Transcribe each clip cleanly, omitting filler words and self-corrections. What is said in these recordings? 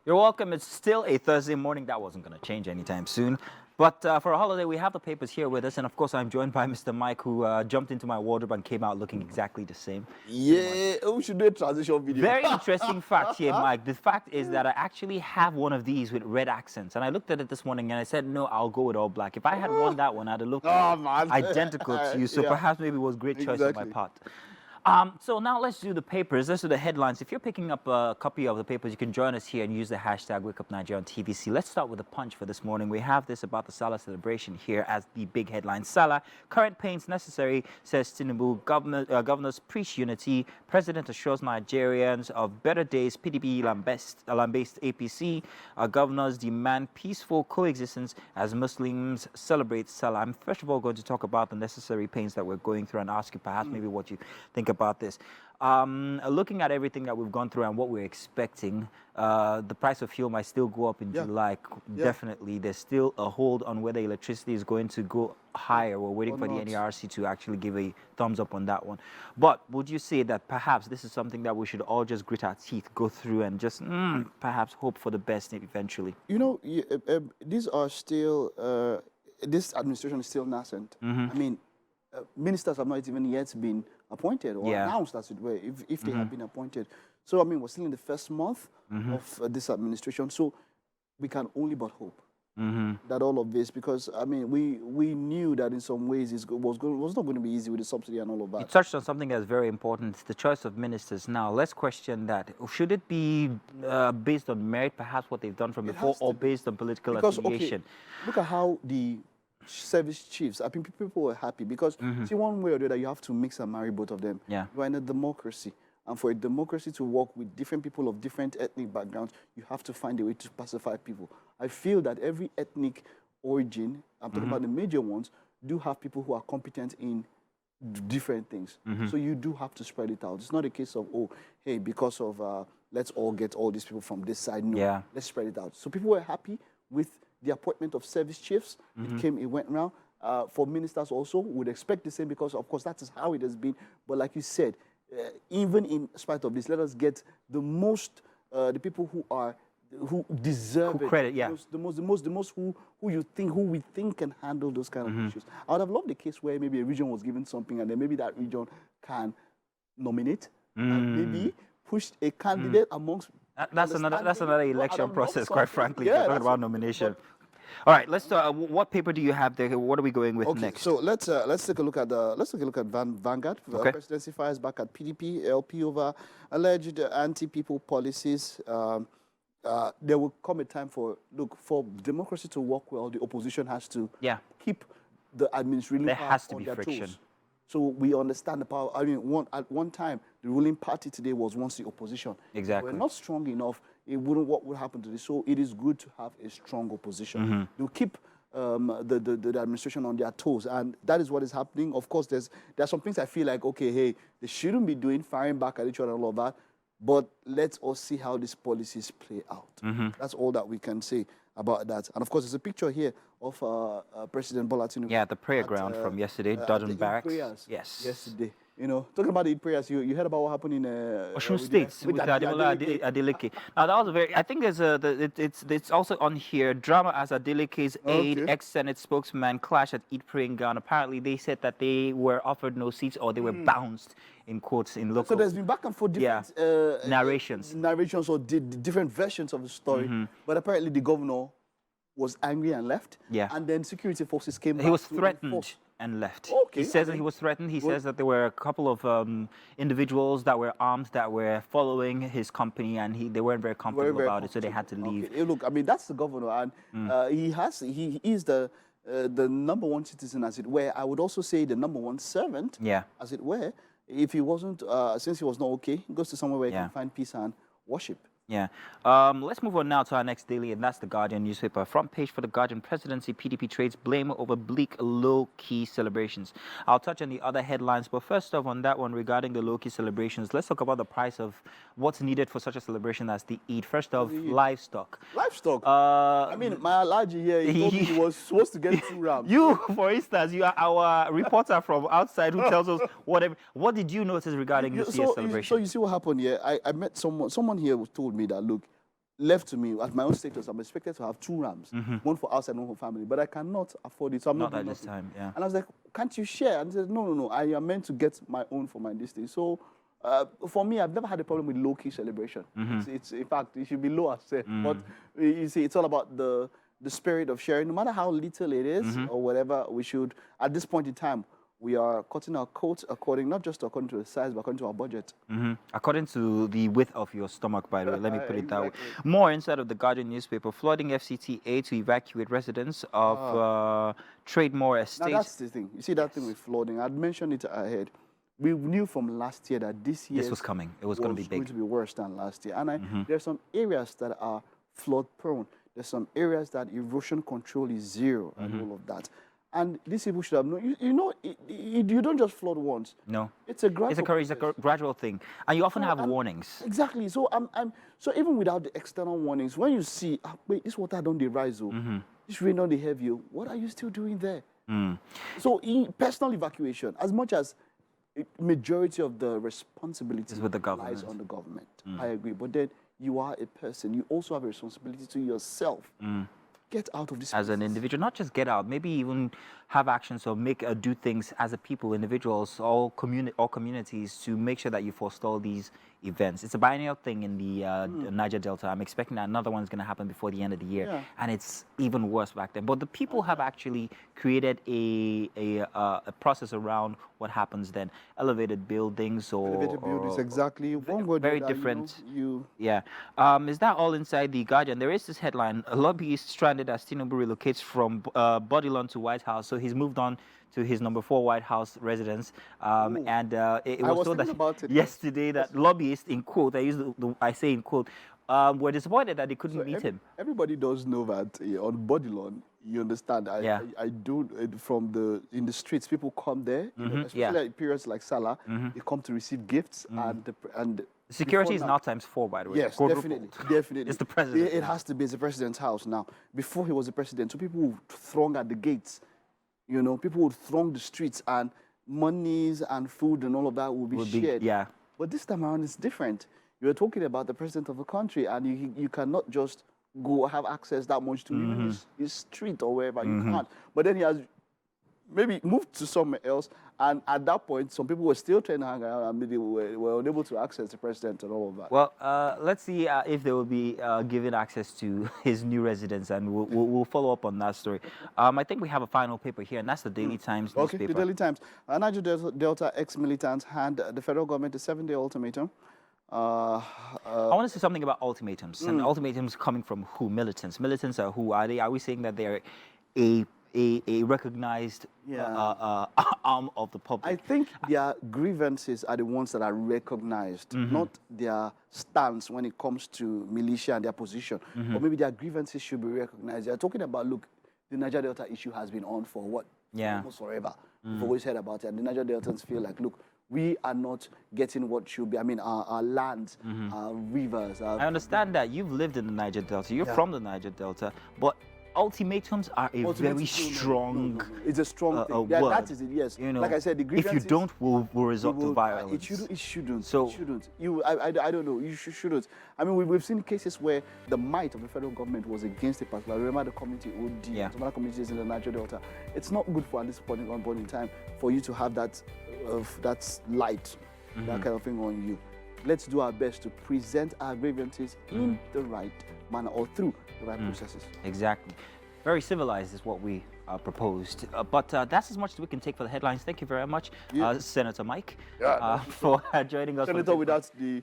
You're welcome. It's still a Thursday morning. That wasn't going to change anytime soon. But for a holiday, we have the papers here with us. And of course, I'm joined by Mr. Mike, who jumped into my wardrobe and came out looking exactly the same. Yeah, we should do a transition video. Very interesting fact here, Mike. The fact is that I actually have one of these with red accents. And I looked at it this morning and I said, no, I'll go with all black. If I had worn that one, I'd have looked Man. identical to you. So Yeah. perhaps maybe it was a great choice on my Exactly. part. So now let's do the papers. Let's do the headlines. If you're picking up a copy of the papers, you can join us here and use the hashtag WakeUpNigeria on TVC. Let's start with the punch for this morning. We have this about the Salah celebration here as the big headline. Salah, current pains necessary, says Tinubu. Governors preach unity. President assures Nigerians of better days. PDP Lambast APC. Governors demand peaceful coexistence as Muslims celebrate Salah. I'm first of all going to talk about the necessary pains that we're going through and ask you perhaps maybe what you think about this. Looking at everything that we've gone through and what we're expecting, the price of fuel might still go up in July. Definitely, there's still a hold on whether electricity is going to go higher. We're waiting for the NERC to actually give a thumbs up on that one. But would you say that perhaps this is something that we should all just grit our teeth, go through, and just perhaps hope for the best eventually? You know, these are still, this administration is still nascent. I mean, ministers have not even yet been appointed or announced, as it were, if they have been appointed. So, I mean, we're still in the first month of this administration. So, we can only but hope that all of this, because, I mean, we knew that in some ways it was not going to be easy with the subsidy and all of that. You touched on something that's very important, the choice of ministers. Now, let's question that. Should it be based on merit, perhaps what they've done from before, or based on political affiliation? Okay, look at how the service chiefs, I think people were happy because, see, one way or the other, you have to mix and marry both of them. Yeah. You are in a democracy. And for a democracy to work with different people of different ethnic backgrounds, you have to find a way to pacify people. I feel that every ethnic origin, I'm talking about the major ones, do have people who are competent in different things. So you do have to spread it out. It's not a case of, oh, hey, because of let's all get all these people from this side. No, let's spread it out. So people were happy with the appointment of service chiefs. It went around. For ministers also, would expect the same because, of course, that is how it has been. But like you said, even in spite of this, let us get the most, the people who deserve credit, the most who we think can handle those kind of issues. I would have loved the case where maybe a region was given something and then maybe that region can nominate and maybe push a candidate amongst. That's another election process, quite frankly. We're talking about nomination. All right, let's. What paper do you have there? What are we going with next? So let's take a look at Vanguard. Presidency fires back at PDP LP over alleged anti-people policies. There will come a time for democracy to work well. The opposition has to keep the administration. There has to be friction. Toes. So we understand the power. I mean, at one time, the ruling party today was once the opposition. Exactly. We're not strong enough. What would happen to this? So it is good to have a strong opposition. They'll keep the administration on their toes, and that is what is happening. Of course, there are some things I feel like, okay, hey, they shouldn't be doing, firing back at each other and all of that. But let's all see how these policies play out. That's all that we can say about that. And of course, there's a picture here of President Bola Tinubu. Yeah, the prayer ground from yesterday, Dodon Barracks. Prayers yes. Yesterday. You know, talking about the prayers, you heard about what happened in Shun States with Ademola Adeleke. Now that was I think there's it's also on here. Drama as Adeleke's aide, ex-Senate spokesman clash at Eid Praying Ground. Apparently, they said that they were offered no seats or they were bounced in quotes in local. So there's been back and forth different narrations or different versions of the story. But apparently, the governor was angry and left. Yeah. And then security forces came. He was threatened and left. Okay. He says that he was threatened. He says that there were a couple of individuals that were armed that were following his company, and they weren't very comfortable about it, so they had to leave. Okay. Look, I mean, that's the governor, and he is the number one citizen, as it were. I would also say the number one servant, as it were. If he wasn't, since he was not okay, he goes to somewhere where he can find peace and worship. Yeah. Let's move on now to our next daily, and that's the Guardian newspaper. Front page for the Guardian presidency, PDP trades blame over bleak low-key celebrations. I'll touch on the other headlines, but first off on that one regarding the low-key celebrations, let's talk about the price of what's needed for such a celebration as the Eid. First off, livestock. Livestock? I mean, my allergy here, he told me he was supposed to get 2 rams. You, for instance, you are our reporter from outside who tells us whatever. What did you notice regarding this year's celebration? So you see what happened here? I met someone here who told me that, look, left to me, at my own status, I'm expected to have 2 rams, one for outside, one for family, but I cannot afford it. So I'm Not not at doing this nothing. time, yeah. And I was like, can't you share? And he said, no, I am meant to get my own for my this thing. So for me, I've never had a problem with low-key celebration. It's in fact, it should be low, I say. But you see, it's all about the spirit of sharing. No matter how little it is or whatever, we should, at this point in time, we are cutting our coats not just according to the size, but according to our budget. According to the width of your stomach, by the way, let me put it that way. More inside of the Guardian newspaper, flooding FCTA to evacuate residents of Trademore Estate. Now, that's the thing. You see that thing with flooding? I'd mentioned it ahead. We knew from last year that this was coming. It was going to be big. Going to be worse than last year. And there are some areas that are flood prone. There's some areas that erosion control is 0 and all of that. And these people should have known. You don't just flood once. No. It's a gradual. It's a gradual thing, and you often have warnings. Exactly. So so even without the external warnings, when you see, wait, this water don't rise, this rain don't heavy, what are you still doing there? So in personal evacuation, as much as majority of the responsibility is with the government. lies on the government, I agree. But then you are a person. You also have a responsibility to yourself. Get out of this as an business. individual, not just get out, maybe even have actions or do things as a people, individuals, all communities to make sure that you forestall these events. It's a biennial thing in the Niger Delta. I'm expecting that another one's going to happen before the end of the year, and it's even worse back then. But the people have actually created a process around what happens then. Elevated buildings exactly. Vanguard very that, different. Yeah. Is that all inside the Guardian? There is this headline: a lobbyist stranded as Tinubu relocates from Bodilon to White House. So he's moved on to his number 4 White House residence, and it was told that yesterday that lobbyists, in quote, I say in quote, were disappointed that they couldn't meet him. Everybody does know that on Bodilon, you understand. I do in the streets. People come there, especially at periods like Salah. They come to receive gifts and. Security is now ×4, by the way. Yes, definitely. It's the president. It has to be. It's the president's house now. Before he was the president, so people would throng at the gates. People would throng the streets, and monies and food and all of that would be shared. But this time around, it's different. You're talking about the president of a country, and you cannot just go have access that much to even his street or wherever. You can't. But then he has maybe moved to somewhere else, and at that point, some people were still trying to hang around, and they were unable to access the president and all of that. Well, let's see if they will be given access to his new residence, and we'll follow up on that story. I think we have a final paper here, and that's the Daily Times newspaper. Okay, the Daily Times. Niger Delta ex-militants hand the federal government a 7-day ultimatum. I want to say something about ultimatums, and ultimatums coming from who? Militants. Militants are who? Are we saying that they're a recognized arm of the public? I think their grievances are the ones that are recognized, not their stance when it comes to militia and their position. But maybe their grievances should be recognized. They're talking about, look, the Niger Delta issue has been on for what? Almost forever. We've always heard about it. And the Niger Deltans feel like, look, we are not getting what should be. I mean, our lands, our rivers. I understand that you've lived in the Niger Delta. You're from the Niger Delta, but ultimatums are a very strong. No. It's a strong thing. word. That is it. Yes. Like I said, the grievances. If you don't, will resort to violence. It shouldn't. So it shouldn't. I don't know. You shouldn't. I mean, we've seen cases where the might of the federal government was against a particular. Remember the community OD. Some other communities in the Niger Delta. It's not good for at this point in time for you to have that light, that kind of thing on you. Let's do our best to present our grievances in the right manner or through the right processes. Exactly. Very civilized is what we proposed. But that's as much as we can take for the headlines. Thank you very much, Senator Mike, for joining us. Senator without the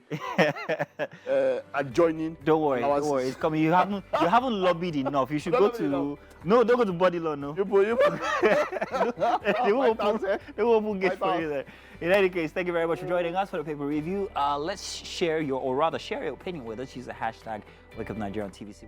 adjoining. Don't worry, it's coming. You haven't lobbied enough. You should go to... No, don't go to Bodilon, no. They won't open gate for you there. In any case, thank you very much for joining us for the paper review. Let's share your opinion with us. Use the hashtag WakeUpNigeria on TVC.